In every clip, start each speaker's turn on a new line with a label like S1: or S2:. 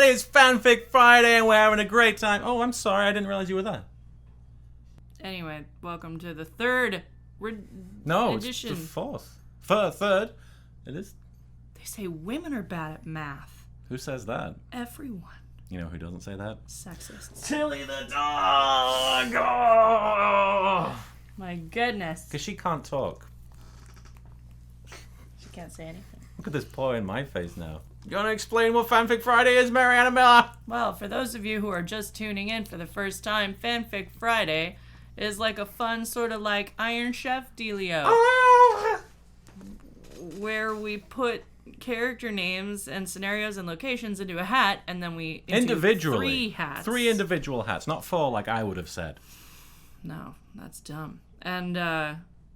S1: everybody. It's Fanfic Friday, and we're having a great time. Oh, I'm sorry. I didn't realize you were there.
S2: Anyway, welcome to the third edition.
S1: It's the fourth. Third. It is.
S2: They say women are bad at math.
S1: Who says that?
S2: Everyone.
S1: You know who doesn't say that?
S2: Sexists.
S1: Tilly the dog! Oh!
S2: My goodness.
S1: Because she can't talk.
S2: She can't say anything.
S1: Look at this paw in my face now. You want to explain what Fanfic Friday is, Marianne Miller?
S2: Well, for those of you who are just tuning in for the first time, Fanfic Friday is like a fun sort of like Iron Chef dealio. Where we put character names and scenarios and locations into a hat, and then we
S1: individually
S2: 3 hats.
S1: 3 individual hats, not 4 like I would have said.
S2: No, that's dumb. And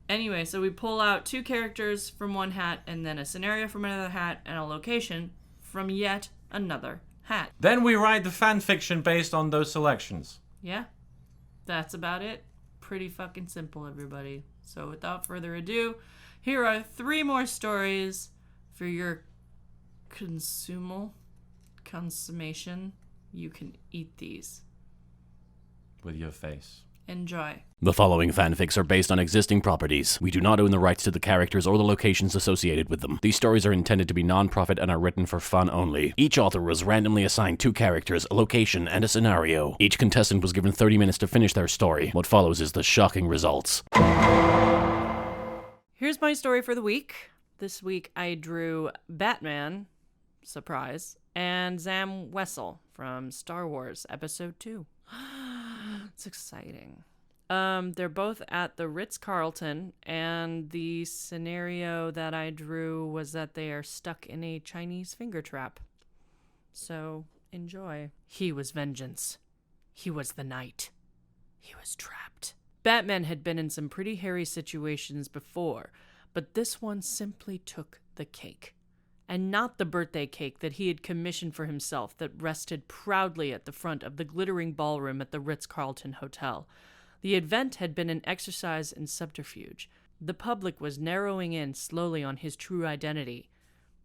S2: anyway, so we pull out 2 characters from one hat, and then a scenario from another hat, and a location from yet another hat.
S1: Then we write the fanfiction based on those selections.
S2: Yeah, that's about it. Pretty fucking simple, everybody. So without further ado, here are 3 more stories for your consummation. You can eat these.
S1: With your face.
S2: Enjoy.
S3: The following fanfics are based on existing properties. We do not own the rights to the characters or the locations associated with them. These stories are intended to be non-profit and are written for fun only. Each author was randomly assigned 2 characters, a location, and a scenario. Each contestant was given 30 minutes to finish their story. What follows is the shocking results.
S2: Here's my story for the week. This week I drew Batman, surprise, and Zam Wesell from Star Wars Episode 2. It's exciting. They're both at the Ritz-Carlton, and the scenario that I drew was that they are stuck in a Chinese finger trap. So, enjoy. He was vengeance. He was the night. He was trapped. Batman had been in some pretty hairy situations before, but this one simply took the cake. And not the birthday cake that he had commissioned for himself that rested proudly at the front of the glittering ballroom at the Ritz-Carlton Hotel. The event had been an exercise in subterfuge. The public was narrowing in slowly on his true identity.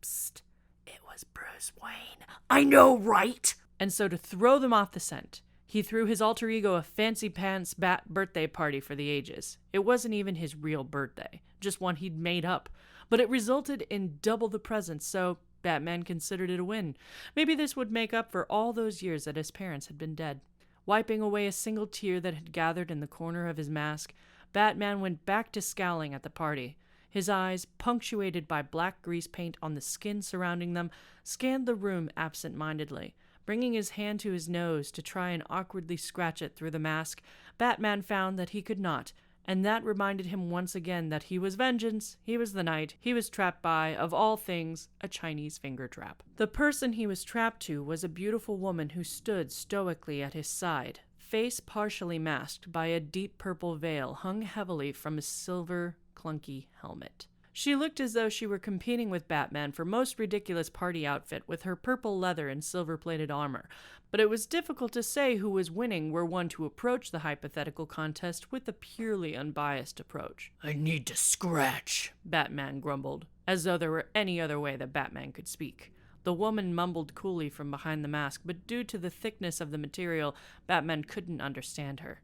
S2: Psst, it was Bruce Wayne. I know, right? And so to throw them off the scent, he threw his alter ego a fancy pants bat birthday party for the ages. It wasn't even his real birthday, just one he'd made up. But it resulted in double the presents, so Batman considered it a win. Maybe this would make up for all those years that his parents had been dead. Wiping away a single tear that had gathered in the corner of his mask, Batman went back to scowling at the party. His eyes, punctuated by black grease paint on the skin surrounding them, scanned the room absent-mindedly. Bringing his hand to his nose to try and awkwardly scratch it through the mask, Batman found that he could not. And that reminded him once again that he was vengeance, he was the night, he was trapped by, of all things, a Chinese finger trap. The person he was trapped to was a beautiful woman who stood stoically at his side, face partially masked by a deep purple veil hung heavily from a silver, clunky helmet. She looked as though she were competing with Batman for most ridiculous party outfit with her purple leather and silver-plated armor, but it was difficult to say who was winning were one to approach the hypothetical contest with a purely unbiased approach. I need to scratch, Batman grumbled, as though there were any other way that Batman could speak. The woman mumbled coolly from behind the mask, but due to the thickness of the material, Batman couldn't understand her.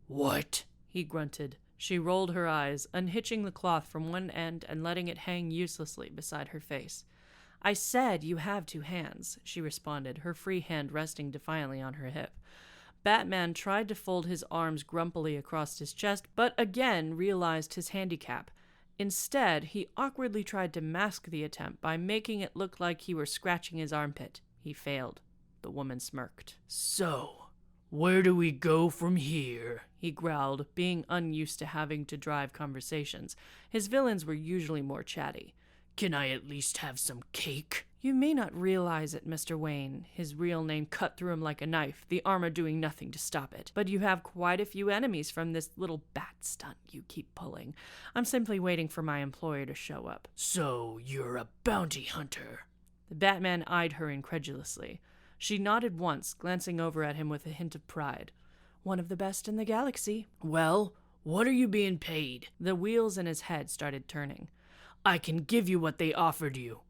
S2: What? He grunted. She rolled her eyes, unhitching the cloth from one end and letting it hang uselessly beside her face. I said you have 2 hands, she responded, her free hand resting defiantly on her hip. Batman tried to fold his arms grumpily across his chest, but again realized his handicap. Instead, he awkwardly tried to mask the attempt by making it look like he were scratching his armpit. He failed. The woman smirked. So, where do we go from here? He growled, being unused to having to drive conversations. His villains were usually more chatty. Can I at least have some cake? You may not realize it, Mr. Wayne. His real name cut through him like a knife, the armor doing nothing to stop it. But you have quite a few enemies from this little bat stunt you keep pulling. I'm simply waiting for my employer to show up. So, you're a bounty hunter? The Batman eyed her incredulously. She nodded once, glancing over at him with a hint of pride. One of the best in the galaxy. Well, what are you being paid? The wheels in his head started turning. I can give you what they offered you.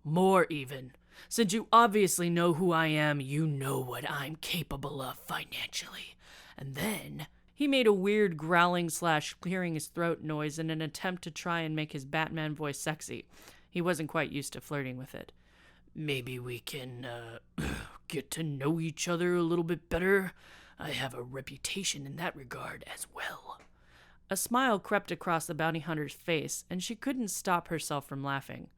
S2: More even. Since you obviously know who I am, you know what I'm capable of financially. And then he made a weird growling / clearing his throat noise in an attempt to try and make his Batman voice sexy. He wasn't quite used to flirting with it. Maybe we can, get to know each other a little bit better. I have a reputation in that regard as well. A smile crept across the bounty hunter's face, and she couldn't stop herself from laughing.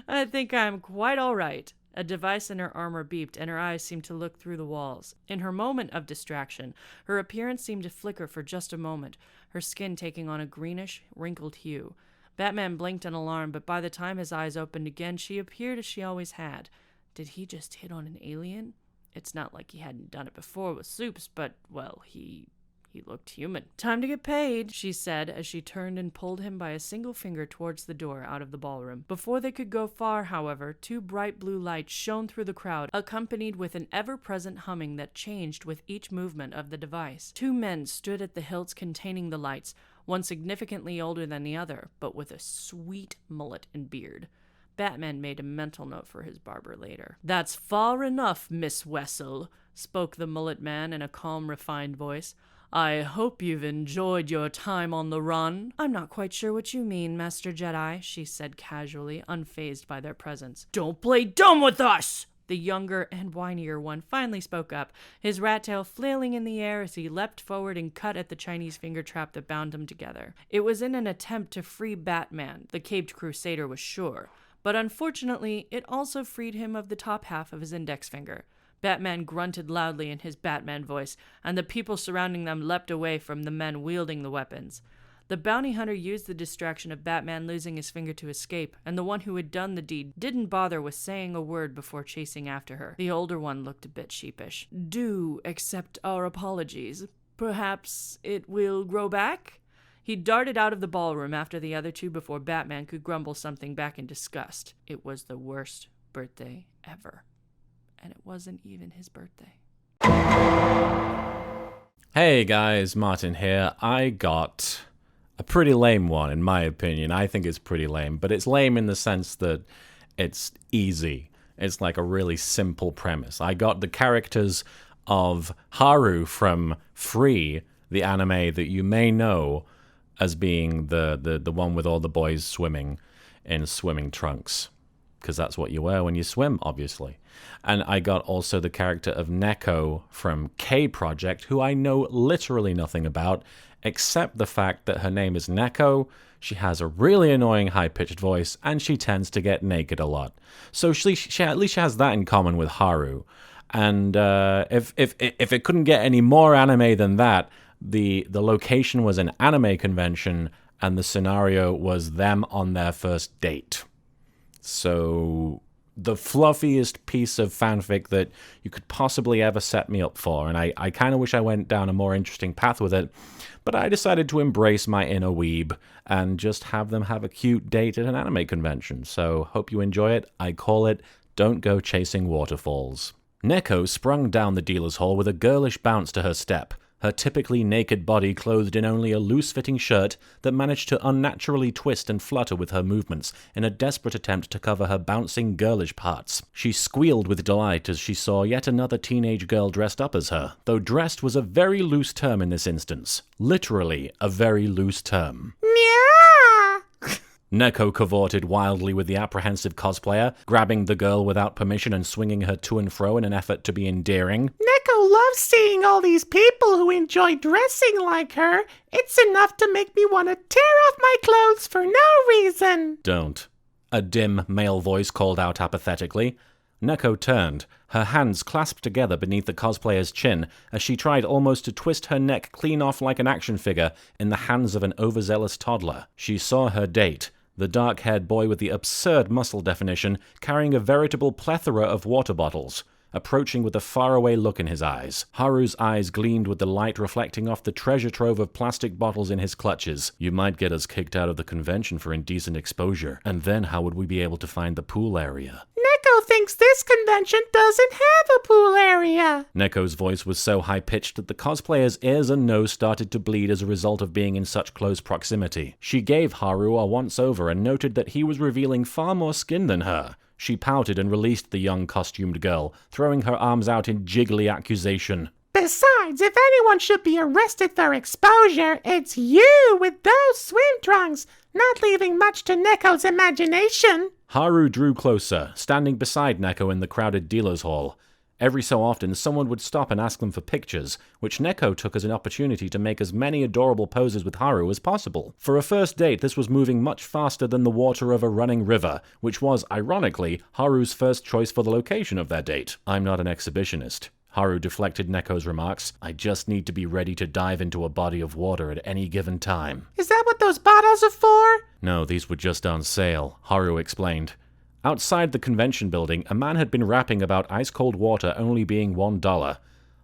S2: I think I'm quite all right. A device in her armor beeped, and her eyes seemed to look through the walls. In her moment of distraction, her appearance seemed to flicker for just a moment, her skin taking on a greenish, wrinkled hue. Batman blinked in alarm, but by the time his eyes opened again, she appeared as she always had. Did he just hit on an alien? It's not like he hadn't done it before with Supes, but, well, he looked human. Time to get paid, she said as she turned and pulled him by a single finger towards the door out of the ballroom. Before they could go far, however, two bright blue lights shone through the crowd, accompanied with an ever-present humming that changed with each movement of the device. Two men stood at the hilts containing the lights, one significantly older than the other, but with a sweet mullet and beard. Batman made a mental note for his barber later. That's far enough, Miss Wesell, spoke the mullet man in a calm, refined voice. I hope you've enjoyed your time on the run. I'm not quite sure what you mean, Master Jedi, she said casually, unfazed by their presence. Don't play dumb with us! The younger and whinier one finally spoke up, his rat tail flailing in the air as he leapt forward and cut at the Chinese finger trap that bound them together. It was in an attempt to free Batman, the caped crusader was sure, but unfortunately, it also freed him of the top half of his index finger. Batman grunted loudly in his Batman voice, and the people surrounding them leapt away from the men wielding the weapons. The bounty hunter used the distraction of Batman losing his finger to escape, and the one who had done the deed didn't bother with saying a word before chasing after her. The older one looked a bit sheepish. Do accept our apologies. Perhaps it will grow back? He darted out of the ballroom after the other two before Batman could grumble something back in disgust. It was the worst birthday ever. And it wasn't even his birthday.
S1: Hey guys, Martin here. I got a pretty lame one, in my opinion. I think it's pretty lame, but it's lame in the sense that it's easy. It's like a really simple premise. I got the characters of Haru from Free, the anime that you may know as being the one with all the boys swimming in swimming trunks, because that's what you wear when you swim, obviously. And I got also the character of Neko from K Project, who I know literally nothing about, except the fact that her name is Neko, she has a really annoying high-pitched voice, and she tends to get naked a lot. So she at least has that in common with Haru. And if it couldn't get any more anime than that, the location was an anime convention, and the scenario was them on their first date. So the fluffiest piece of fanfic that you could possibly ever set me up for, and I kind of wish I went down a more interesting path with it, but I decided to embrace my inner weeb and just have them have a cute date at an anime convention. So hope you enjoy it. I call it Don't Go Chasing Waterfalls. Neko sprung down the dealer's hall with a girlish bounce to her step, her typically naked body clothed in only a loose-fitting shirt that managed to unnaturally twist and flutter with her movements in a desperate attempt to cover her bouncing girlish parts. She squealed with delight as she saw yet another teenage girl dressed up as her, though dressed was a very loose term in this instance. Literally a very loose term. Neko cavorted wildly with the apprehensive cosplayer, grabbing the girl without permission and swinging her to and fro in an effort to be endearing.
S4: Neko loves seeing all these people who enjoy dressing like her. It's enough to make me want to tear off my clothes for no reason.
S3: Don't. A dim male voice called out apathetically. Neko turned, her hands clasped together beneath the cosplayer's chin as she tried almost to twist her neck clean off like an action figure in the hands of an overzealous toddler. She saw her date, the dark-haired boy with the absurd muscle definition, carrying a veritable plethora of water bottles, approaching with a faraway look in his eyes. Haru's eyes gleamed with the light reflecting off the treasure trove of plastic bottles in his clutches. You might get us kicked out of the convention for indecent exposure, and then how would we be able to find the pool area?
S4: Neko thinks this convention doesn't have a pool area.
S3: Neko's voice was so high-pitched that the cosplayer's ears and nose started to bleed as a result of being in such close proximity. She gave Haru a once-over and noted that he was revealing far more skin than her.
S1: She pouted and released the young costumed girl, throwing her arms out in jiggly accusation.
S4: Besides, if anyone should be arrested for exposure, it's you with those swim trunks, not leaving much to Neko's imagination.
S1: Haru drew closer, standing beside Neko in the crowded dealer's hall. Every so often, someone would stop and ask them for pictures, which Neko took as an opportunity to make as many adorable poses with Haru as possible. For a first date, this was moving much faster than the water of a running river, which was, ironically, Haru's first choice for the location of their date. I'm not an exhibitionist. Haru deflected Neko's remarks. I just need to be ready to dive into a body of water at any given time.
S4: Is that what those bottles are for?
S1: No, these were just on sale, Haru explained. Outside the convention building, a man had been rapping about ice-cold water only being $1.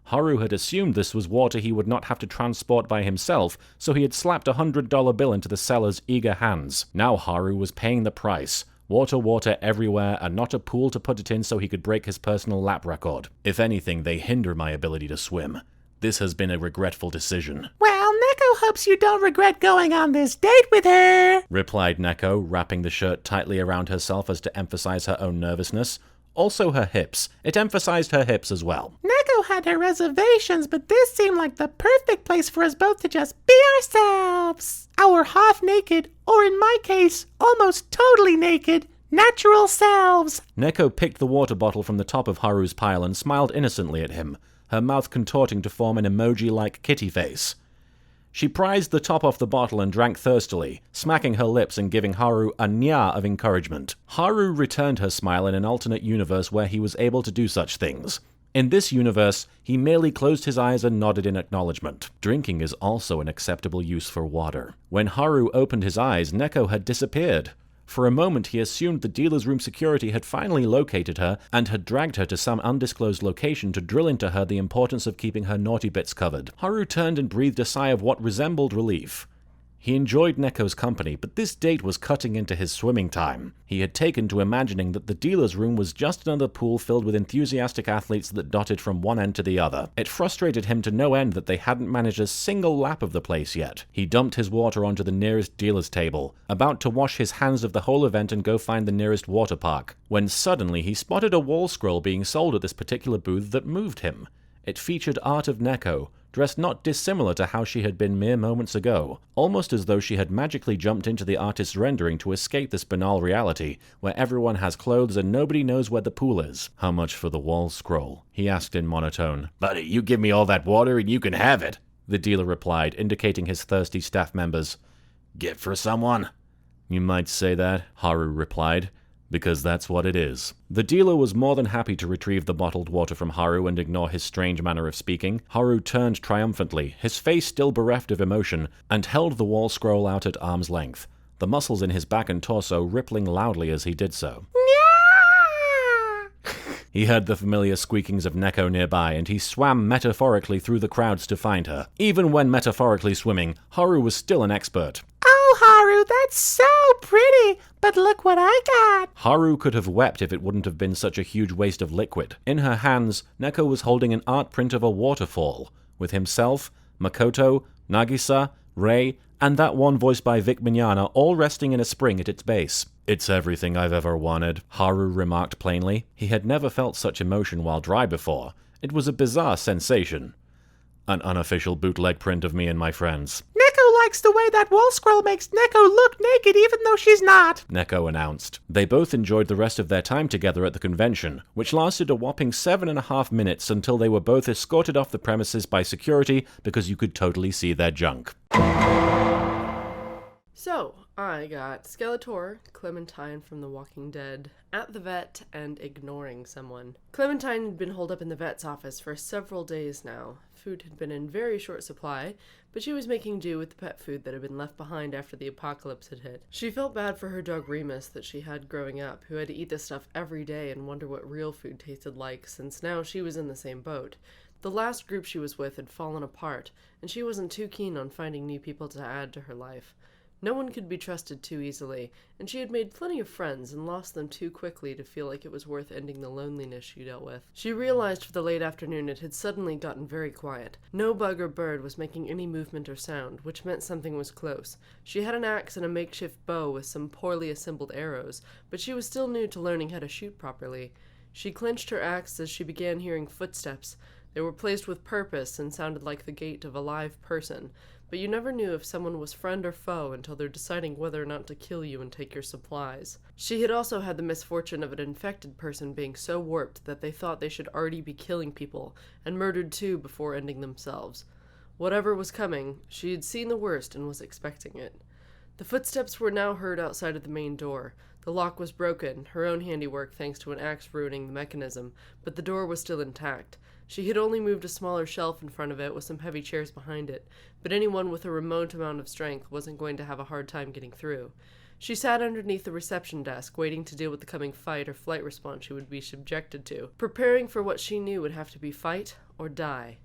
S1: Haru had assumed this was water he would not have to transport by himself, so he had slapped a $100 bill into the seller's eager hands. Now Haru was paying the price. Water everywhere, and not a pool to put it in so he could break his personal lap record. If anything, they hinder my ability to swim. This has been a regretful decision.
S4: Well, Neko hopes you don't regret going on this date with her,
S1: replied Neko, wrapping the shirt tightly around herself as to emphasize her own nervousness. Also her hips. It emphasized her hips as well.
S4: Neko had her reservations, but this seemed like the perfect place for us both to just be ourselves. Our half-naked, or in my case, almost totally naked, natural selves.
S1: Neko picked the water bottle from the top of Haru's pile and smiled innocently at him, her mouth contorting to form an emoji-like kitty face. She prized the top off the bottle and drank thirstily, smacking her lips and giving Haru a nya of encouragement. Haru returned her smile in an alternate universe where he was able to do such things. In this universe, he merely closed his eyes and nodded in acknowledgement. Drinking is also an acceptable use for water. When Haru opened his eyes, Neko had disappeared. For a moment, he assumed the dealer's room security had finally located her and had dragged her to some undisclosed location to drill into her the importance of keeping her naughty bits covered. Haru turned and breathed a sigh of what resembled relief. He enjoyed Neko's company, but this date was cutting into his swimming time. He had taken to imagining that the dealer's room was just another pool filled with enthusiastic athletes that dotted from one end to the other. It frustrated him to no end that they hadn't managed a single lap of the place yet. He dumped his water onto the nearest dealer's table, about to wash his hands of the whole event and go find the nearest water park, when suddenly he spotted a wall scroll being sold at this particular booth that moved him. It featured art of Neko, dressed not dissimilar to how she had been mere moments ago, almost as though she had magically jumped into the artist's rendering to escape this banal reality, where everyone has clothes and nobody knows where the pool is. How much for the wall scroll? He asked in monotone.
S3: Buddy, you give me all that water and you can have it,
S1: the dealer replied, indicating his thirsty staff members.
S3: Gift for someone?
S1: You might say that, Haru replied, because that's what it is. The dealer was more than happy to retrieve the bottled water from Haru and ignore his strange manner of speaking. Haru turned triumphantly, his face still bereft of emotion, and held the wall scroll out at arm's length, the muscles in his back and torso rippling loudly as he did so. He heard the familiar squeakings of Neko nearby, and he swam metaphorically through the crowds to find her. Even when metaphorically swimming, Haru was still an expert.
S4: Oh, Haru, that's so pretty, but look what I got.
S1: Haru could have wept if it wouldn't have been such a huge waste of liquid. In her hands, Neko was holding an art print of a waterfall, with himself, Makoto, Nagisa, Rei, and that one voiced by Vic Mignogna all resting in a spring at its base. It's everything I've ever wanted, Haru remarked plainly. He had never felt such emotion while dry before. It was a bizarre sensation. An unofficial bootleg print of me and my friends.
S4: Neko likes the way that wall scroll makes Neko look naked even though she's not,
S1: Neko announced. They both enjoyed the rest of their time together at the convention, which lasted a whopping 7.5 minutes until they were both escorted off the premises by security because you could totally see their junk.
S2: So, I got Skeletor, Clementine from The Walking Dead, at the vet and ignoring someone. Clementine had been holed up in the vet's office for several days now. Food had been in very short supply, but she was making do with the pet food that had been left behind after the apocalypse had hit. She felt bad for her dog Remus that she had growing up, who had to eat this stuff every day and wonder what real food tasted like, since now she was in the same boat. The last group she was with had fallen apart, and she wasn't too keen on finding new people to add to her life.
S5: No one could be trusted too easily, and she had made plenty of friends and lost them too quickly to feel like it was worth ending the loneliness she dealt with. She realized for the late afternoon it had suddenly gotten very quiet. No bug or bird was making any movement or sound, which meant something was close. She had an axe and a makeshift bow with some poorly assembled arrows, but she was still new to learning how to shoot properly. She clenched her axe as she began hearing footsteps. They were placed with purpose and sounded like the gait of a live person, but you never knew if someone was friend or foe until they're deciding whether or not to kill you and take your supplies. She had also had the misfortune of an infected person being so warped that they thought they should already be killing people, and murdered too before ending themselves. Whatever was coming, she had seen the worst and was expecting it. The footsteps were now heard outside of the main door. The lock was broken, her own handiwork thanks to an axe ruining the mechanism, but the door was still intact. She had only moved a smaller shelf in front of it with some heavy chairs behind it, but anyone with a remote amount of strength wasn't going to have a hard time getting through. She sat underneath the reception desk, waiting to deal with the coming fight or flight response she would be subjected to, preparing for what she knew would have to be fight or die.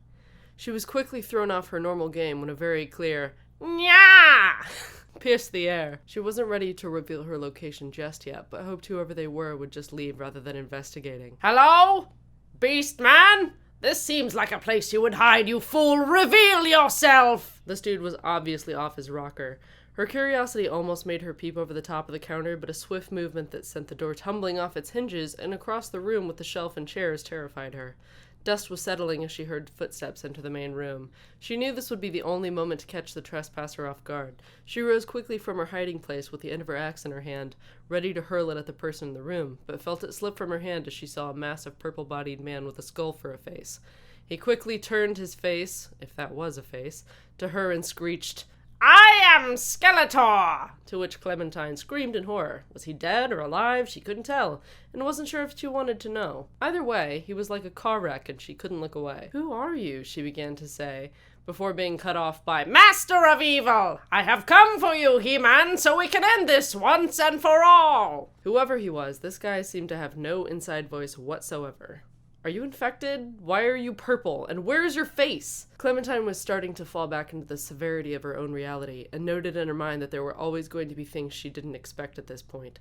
S5: She was quickly thrown off her normal game when a very clear "Nya!" pierced the air. She wasn't ready to reveal her location just yet, but hoped whoever they were would just leave rather than investigating.
S2: Hello? Beast man? This seems like a place you would hide, you fool! Reveal yourself!
S5: This dude was obviously off his rocker. Her curiosity almost made her peep over the top of the counter, but a swift movement that sent the door tumbling off its hinges and across the room with the shelf and chairs terrified her. Dust was settling as she heard footsteps enter the main room. She knew this would be the only moment to catch the trespasser off guard. She rose quickly from her hiding place with the end of her axe in her hand, ready to hurl it at the person in the room, but felt it slip from her hand as she saw a massive purple-bodied man with a skull for a face. He quickly turned his face, if that was a face, to her and screeched, "I am Skeletor!" To which Clementine screamed in horror. Was he dead or alive? She couldn't tell, and wasn't sure if she wanted to know. Either way, he was like a car wreck and she couldn't look away. "Who are you?" she began to say, before being cut off by, "Master of Evil! I have come for you, He-Man, so we can end this once and for all!" Whoever he was, this guy seemed to have no inside voice whatsoever. "Are you infected? Why are you purple? And where is your face?" Clementine was starting to fall back into the severity of her own reality, and noted in her mind that there were always going to be things she didn't expect at this point.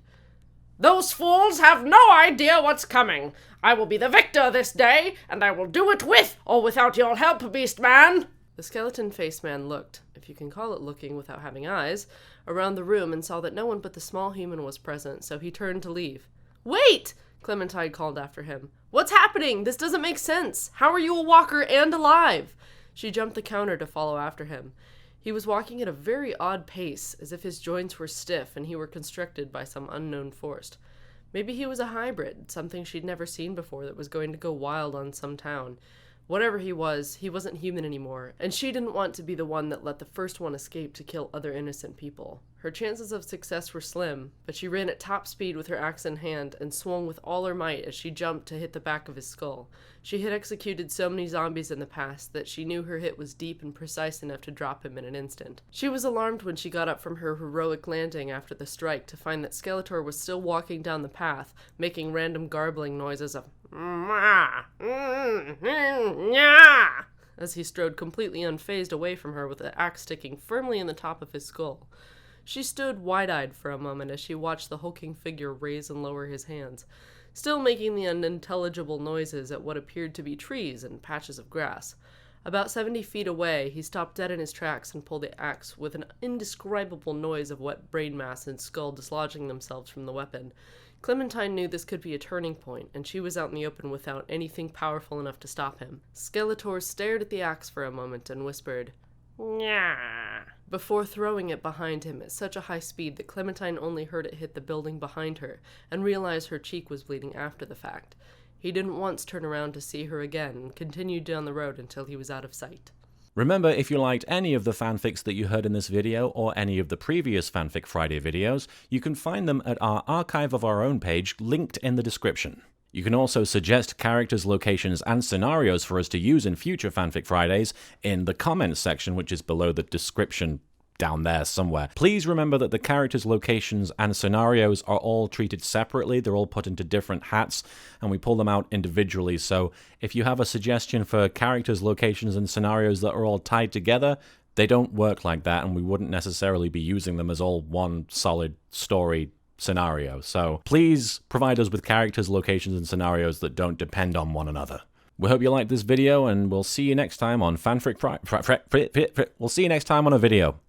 S5: "Those fools have no idea what's coming. I will be the victor this day, and I will do it with or without your help, Beast Man." The skeleton face man looked, if you can call it looking without having eyes, around the room and saw that no one but the small human was present, so he turned to leave. "Wait!" Clementine called after him. "What's happening? This doesn't make sense. How are you a walker and alive?" She jumped the counter to follow after him. He was walking at a very odd pace, as if his joints were stiff and he were constricted by some unknown force. Maybe he was a hybrid, something she'd never seen before that was going to go wild on some town. Whatever he wasn't human anymore, and she didn't want to be the one that let the first one escape to kill other innocent people. Her chances of success were slim, but she ran at top speed with her axe in hand and swung with all her might as she jumped to hit the back of his skull. She had executed so many zombies in the past that she knew her hit was deep and precise enough to drop him in an instant. She was alarmed when she got up from her heroic landing after the strike to find that Skeletor was still walking down the path, making random garbling noises of as he strode completely unfazed away from her with the axe sticking firmly in the top of his skull. She stood wide-eyed for a moment as she watched the hulking figure raise and lower his hands, still making the unintelligible noises at what appeared to be trees and patches of grass. About 70 feet away, he stopped dead in his tracks and pulled the axe with an indescribable noise of wet brain mass and skull dislodging themselves from the weapon. Clementine knew this could be a turning point, and she was out in the open without anything powerful enough to stop him. Skeletor stared at the axe for a moment and whispered, "Nyah," before throwing it behind him at such a high speed that Clementine only heard it hit the building behind her and realized her cheek was bleeding after the fact. He didn't once turn around to see her again and continued down the road until he was out of sight.
S1: Remember, if you liked any of the fanfics that you heard in this video or any of the previous Fanfic Friday videos, you can find them at our Archive of Our Own page linked in the description. You can also suggest characters, locations, and scenarios for us to use in future Fanfic Fridays in the comments section, which is below the description down there somewhere. Please remember that the characters, locations, and scenarios are all treated separately. They're all put into different hats, and we pull them out individually. So if you have a suggestion for characters, locations, and scenarios that are all tied together, they don't work like that, and we wouldn't necessarily be using them as all one solid story scenario. So please provide us with characters, locations, and scenarios that don't depend on one another. We hope you liked this video, and we'll see you next time on Fanfic. We'll see you next time on a video.